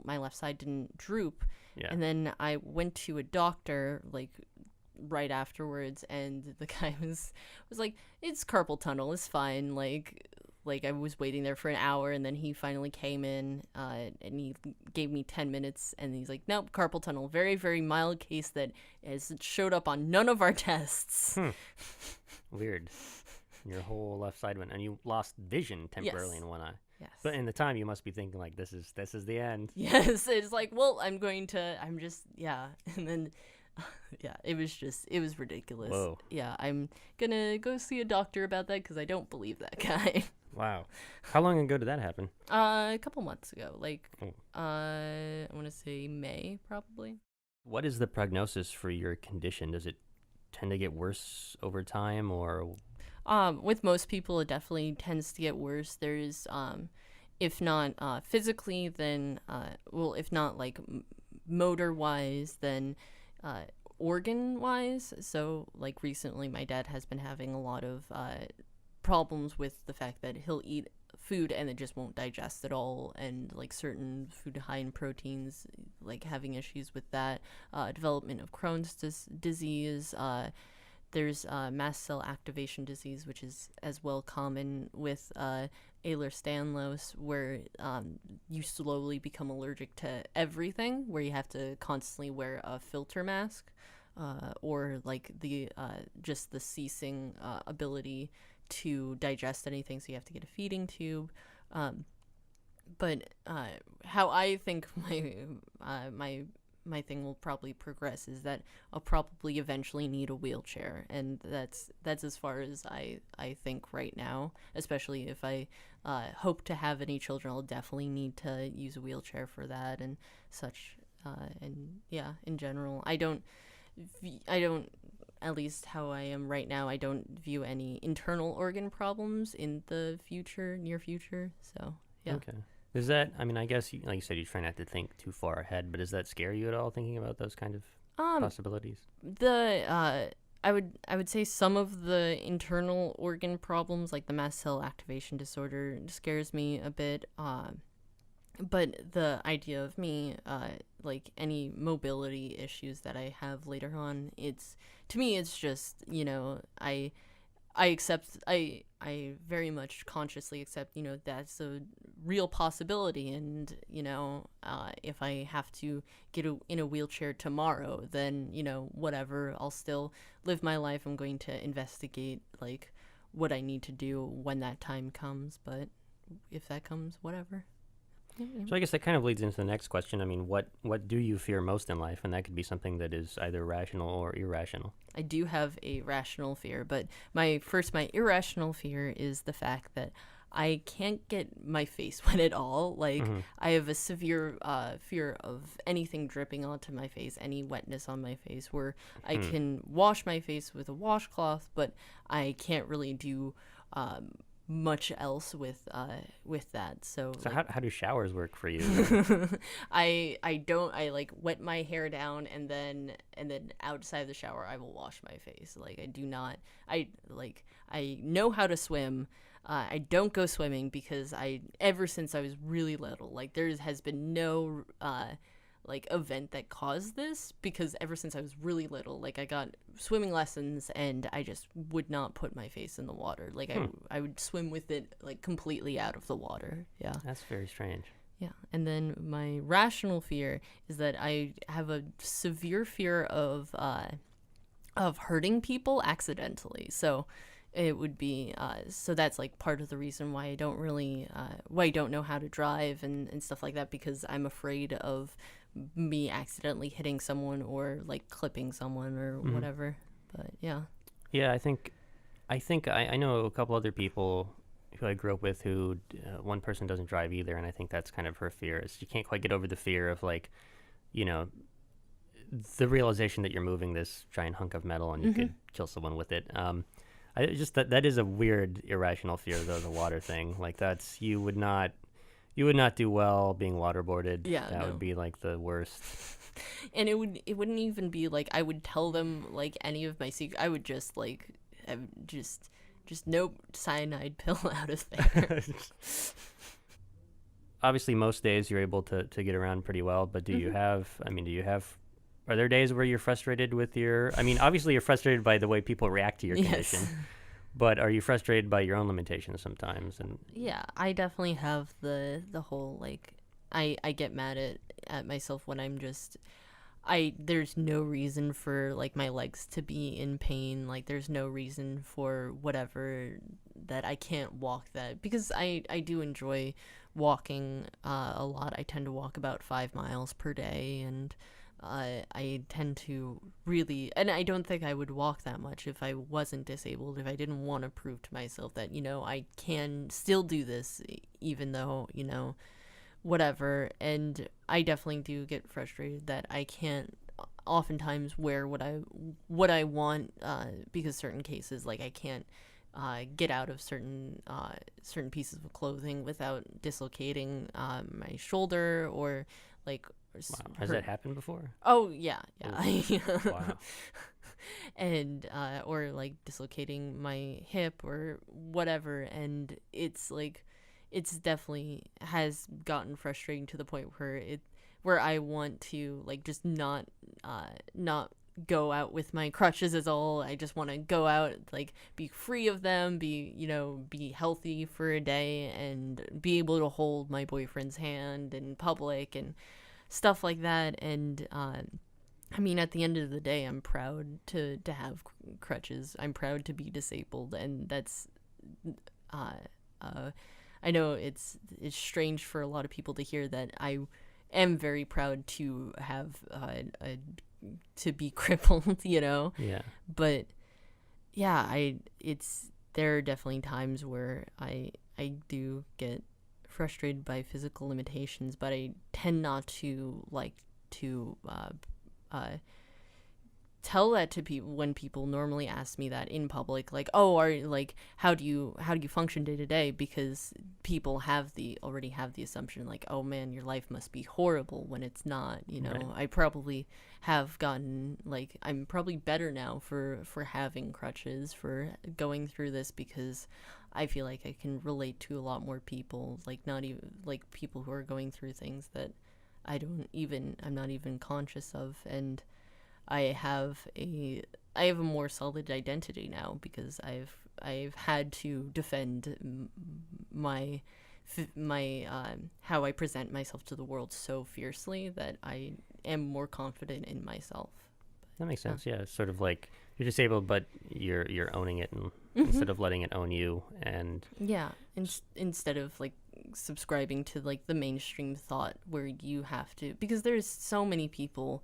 my left side didn't droop. Yeah. And then I went to a doctor, like, right afterwards, and the guy was like, it's carpal tunnel, it's fine. Like I was waiting there for an hour, and then he finally came in, and he gave me 10 minutes, and he's like, nope, carpal tunnel, very, very mild case that has showed up on none of our tests. Weird. Your whole left side went, and you lost vision temporarily Yes. in one eye. Yes. But in the time, you must be thinking like, this is the end. Yes, it's like, well, I'm just, yeah. And then, yeah, it was ridiculous. Whoa. Yeah, I'm gonna go see a doctor about that because I don't believe that guy. Wow. How long ago did that happen? A couple months ago, like, Oh. I want to say May, probably. What is the prognosis for your condition? Does it tend to get worse over time, or With most people, it definitely tends to get worse. There's, if not physically, then, if not like motor-wise, then organ-wise. So, like, recently my dad has been having a lot of problems with the fact that he'll eat food and it just won't digest at all, and like certain food high in proteins, like having issues with that. Development of Crohn's disease. There's mast cell activation disease, which is as well common with Ehlers-Danlos, where you slowly become allergic to everything, where you have to constantly wear a filter mask, or like the just the ceasing ability to digest anything, so you have to get a feeding tube. But how I think my thing will probably progress is that I'll probably eventually need a wheelchair, and that's as far as I think right now. Especially if I hope to have any children, I'll definitely need to use a wheelchair for that and such. And yeah, in general, I don't, at least how I am right now, I don't view any internal organ problems in the near future. So yeah. Okay. Is that? I mean, I guess like you said, you try not to think too far ahead, but does that scare you at all? Thinking about those kind of possibilities? I would say some of the internal organ problems, like the mast cell activation disorder, scares me a bit. But the idea of me, like any mobility issues that I have later on, to me it's just, I accept, I very much consciously accept, that's a real possibility, and, if I have to get in a wheelchair tomorrow, then, whatever, I'll still live my life. I'm going to investigate, like, what I need to do when that time comes, but if that comes, whatever. So I guess that kind of leads into the next question. I mean, what do you fear most in life? And that could be something that is either rational or irrational. I do have a rational fear, but my irrational fear is the fact that I can't get my face wet at all. Like, I have a severe fear of anything dripping onto my face, any wetness on my face, where I can wash my face with a washcloth, but I can't really do much else with that. So like, how do showers work for you? I like wet my hair down, and then outside the shower I will wash my face. Like, I know how to swim. I don't go swimming because ever since I was really little, like, there has been no like event that caused this, because ever since I was really little, like, I got swimming lessons and I just would not put my face in the water. Like, I would swim with it, like, completely out of the water. Yeah. That's very strange. Yeah, and then my rational fear is that I have a severe fear of hurting people accidentally. So it would be so that's like part of the reason why I don't really why I don't know how to drive and stuff like that, because I'm afraid of me accidentally hitting someone or like clipping someone or whatever. But yeah. Yeah, I think I know a couple other people who I grew up with who one person doesn't drive either, and I think that's kind of her fear. Is she can't quite get over the fear of, like, you know, the realization that you're moving this giant hunk of metal and you could kill someone with it. I just that is a weird irrational fear, though, the water thing. Like, that's you would not do well being waterboarded. Yeah, that no. would be like the worst. And it wouldn't even be like I would tell them like any of my secrets. I would just like just nope, cyanide pill out of there. Obviously, most days you're able to get around pretty well, but do you have are there days where you're frustrated with obviously you're frustrated by the way people react to your condition, Yes. but are you frustrated by your own limitations sometimes? And Yeah, I definitely have the whole like I get mad at myself when I'm just there's no reason for like my legs to be in pain. Like there's no reason for whatever that I can't walk that, because I do enjoy walking a lot. I tend to walk about 5 miles per day, and I tend to really, and I don't think I would walk that much if I wasn't disabled, if I didn't want to prove to myself that, I can still do this even though, whatever. And I definitely do get frustrated that I can't oftentimes wear what I want, because certain cases, like I can't get out of certain pieces of clothing without dislocating my shoulder or like. wow, has that happened before? Oh yeah. Wow. And or like dislocating my hip or whatever, and it's like it's definitely has gotten frustrating to the point where I want to like just not go out with my crutches is all. I just want to go out, like be free of them, be healthy for a day and be able to hold my boyfriend's hand in public and stuff like that. And at the end of the day, I'm proud to have crutches. I'm proud to be disabled, and that's I know it's strange for a lot of people to hear that. I am very proud to have to be crippled, Yeah. But yeah, there are definitely times where I do get frustrated by physical limitations, but I tend not to like to tell that to people when people normally ask me that in public, like, oh, how do you function day to day, because people already have the assumption like, oh man, your life must be horrible, when it's not. Right. I probably have gotten, like, I'm probably better now for having crutches, for going through this, because I feel like I can relate to a lot more people, like not even like people who are going through things that I'm not even conscious of. And I have a more solid identity now, because I've had to defend my how I present myself to the world so fiercely that I am more confident in myself. That makes sense. Yeah, it's sort of like you're disabled, but you're owning it, and instead of letting it own you. And yeah, instead of like subscribing to like the mainstream thought where you have to, because there's so many people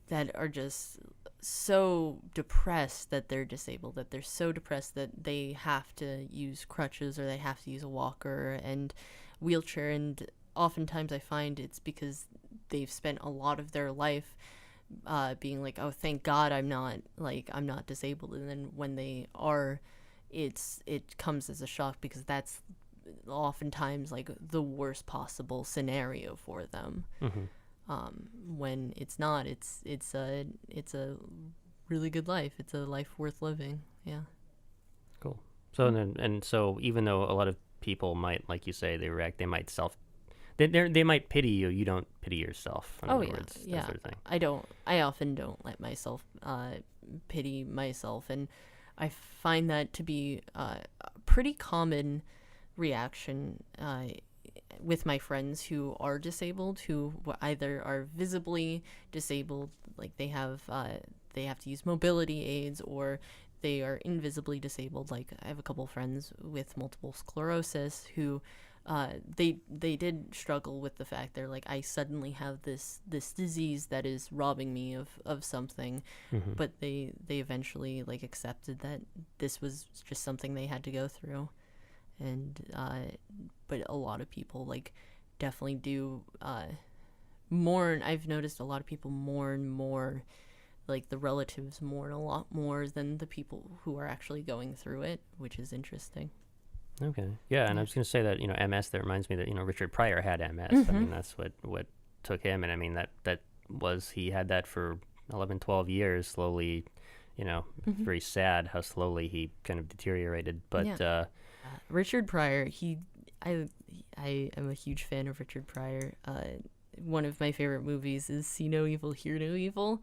that are just so depressed that they're disabled, that they're so depressed that they have to use crutches or they have to use a walker and wheelchair. And oftentimes I find it's because they've spent a lot of their life being like, oh, thank God I'm not disabled. And then when they are, it comes as a shock, because that's oftentimes like the worst possible scenario for them. When it's not, it's a really good life. It's a life worth living. Yeah. cool. So so even though a lot of people might, like you say, they might they might pity you. You don't pity yourself. In other words, that sort of thing. I often don't let myself pity myself, and I find that to be a pretty common reaction with my friends who are disabled, who either are visibly disabled, like they have to use mobility aids, or they are invisibly disabled. Like I have a couple friends with multiple sclerosis who they did struggle with the fact they're like, I suddenly have this disease that is robbing me of something, but they eventually like accepted that this was just something they had to go through. And but a lot of people like definitely do mourn. I've noticed a lot of people mourn more, like the relatives mourn a lot more than the people who are actually going through it, which is interesting. Okay. Yeah, and I was going to say that, MS, that reminds me that, Richard Pryor had MS. I mean, that's what took him. And I mean, he had that for 11, 12 years, slowly, it's very sad how slowly he kind of deteriorated. But Richard Pryor, I am a huge fan of Richard Pryor. One of my favorite movies is See No Evil, Hear No Evil,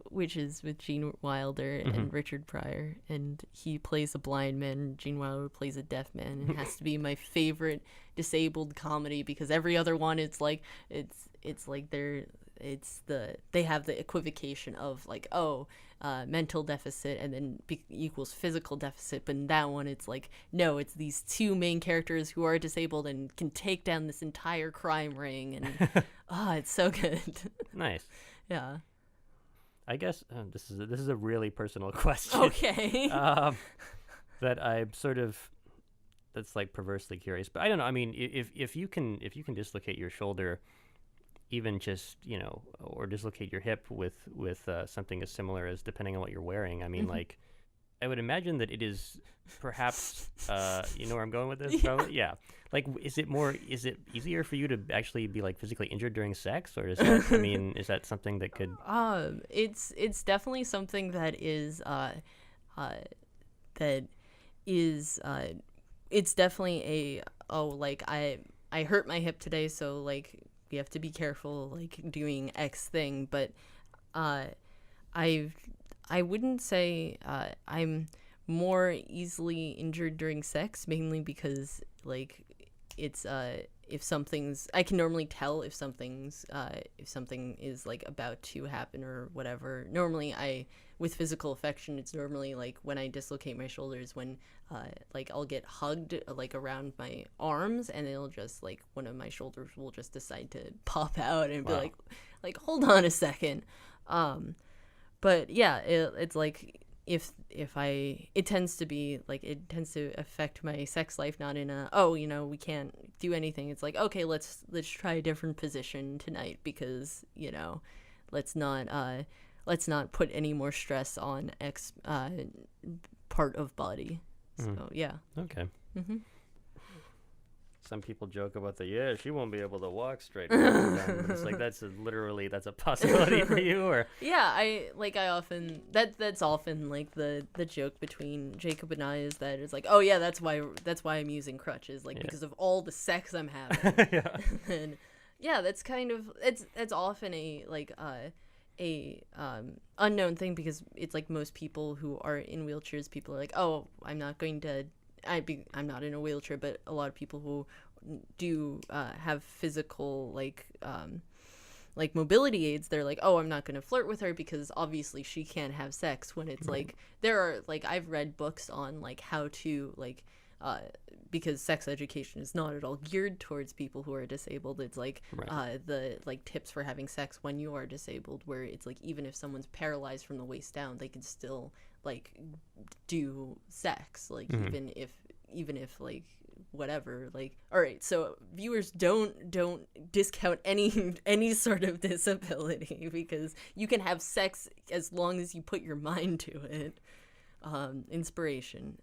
which is with Gene Wilder and Richard Pryor, and he plays a blind man, Gene Wilder plays a deaf man. It has to be my favorite disabled comedy because every other one it's like they have the equivocation of like, mental deficit and then equals physical deficit, but in that one it's like, no, it's these two main characters who are disabled and can take down this entire crime ring, and it's so good. Nice. Yeah. I guess this is a really personal question. Okay. That I'm sort of, that's like perversely curious, but I don't know. I mean, if you can dislocate your shoulder, even just, or dislocate your hip with something as similar as, depending on what you're wearing. I mean, like, I would imagine that it is perhaps, you know where I'm going with this? Probably? Yeah. Like, is it easier for you to actually be like physically injured during sex, or is that, I mean, is that something that could? It's definitely something that is, it's definitely I hurt my hip today, so like, you have to be careful like doing X thing, but I wouldn't say I'm more easily injured during sex, mainly because like it's if something's, I can normally tell if something is like about to happen or whatever. Normally with physical affection, it's normally like when I dislocate my shoulders, when like I'll get hugged like around my arms, and it'll just like one of my shoulders will just decide to pop out and be like hold on a second. But yeah, it's like it tends to affect my sex life, not in a, we can't do anything. It's like, okay, let's try a different position tonight because, let's not put any more stress on X part of body. So yeah. Okay. Some people joke about she won't be able to walk straight. But it's like that's a possibility for you, or I often that's often like the joke between Jacob and I is that it's like, oh yeah, that's why I'm using crutches, like because of all the sex I'm having. Yeah. And yeah, that's kind of it's often a unknown thing, because it's like most people who are in wheelchairs, people are like, oh, I'm not in a wheelchair, but a lot of people who do have physical like mobility aids, they're like, oh, I'm not going to flirt with her because obviously she can't have sex, when it's like there are like, I've read books on like how to like because sex education is not at all geared towards people who are disabled. It's like the like tips for having sex when you are disabled, where it's like even if someone's paralyzed from the waist down, they can still like do sex, like even if like whatever, like, all right, so viewers, don't discount any sort of disability, because you can have sex as long as you put your mind to it. Inspiration.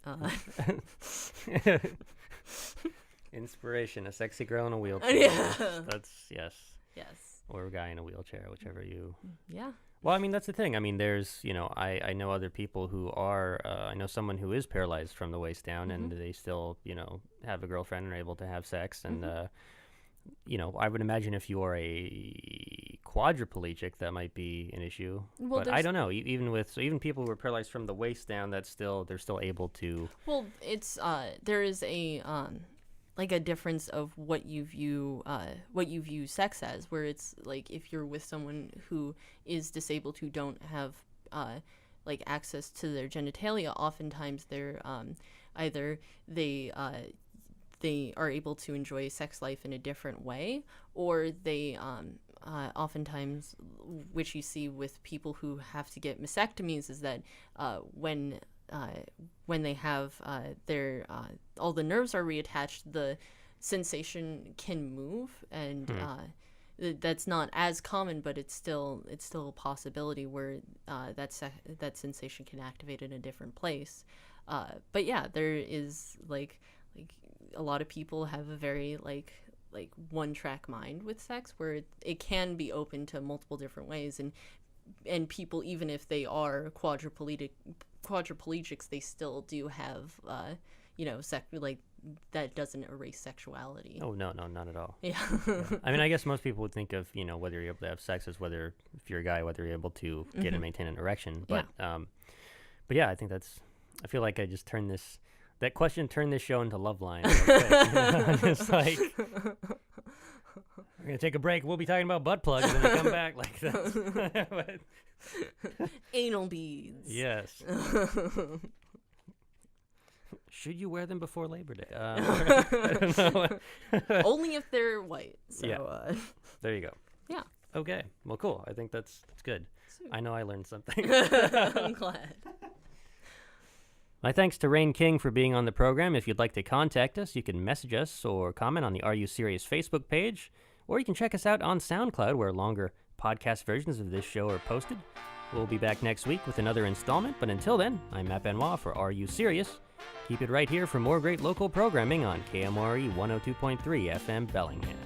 Inspiration, a sexy girl in a wheelchair. Yeah. That's yes. Or a guy in a wheelchair, whichever you. Yeah. Well, I mean, that's the thing. I mean, there's, I know other people who are, I know someone who is paralyzed from the waist down, and they still, have a girlfriend and are able to have sex. And, I would imagine if you are a quadriplegic, that might be an issue. Well, but I don't know. Even people who are paralyzed from the waist down, they're still able to. Well, it's, there is a, like a difference of what you view sex as, where it's like if you're with someone who is disabled, who don't have like access to their genitalia, oftentimes they're either they are able to enjoy sex life in a different way, or they oftentimes, which you see with people who have to get mastectomies, is that when they have their all the nerves are reattached, the sensation can move, and that's not as common, but it's still a possibility where that sensation can activate in a different place. But yeah, there is like a lot of people have a very like one-track mind with sex, where it can be open to multiple different ways, and people, even if they are quadriplegics, they still do have like that doesn't erase sexuality. Oh no, not at all. Yeah. I mean, I guess most people would think of whether you're able to have sex as whether, if you're a guy, whether you're able to get and maintain an erection. But but yeah, I think I feel like I just turned this turned this show into Loveline. It's like, we're gonna take a break. We'll be talking about butt plugs, and then come back like that. Anal beads. Yes. Should you wear them before Labor Day? Only if they're white. So, yeah. There you go. Yeah. Okay. Well, cool. I think that's good. Sweet. I know I learned something. I'm glad. My thanks to Rain King for being on the program. If you'd like to contact us, you can message us or comment on the Are You Serious Facebook page, or you can check us out on SoundCloud, where longer podcast versions of this show are posted. We'll be back next week with another installment, but until then, I'm Matt Benoit for Are You Serious? Keep it right here for more great local programming on KMRE 102.3 FM Bellingham.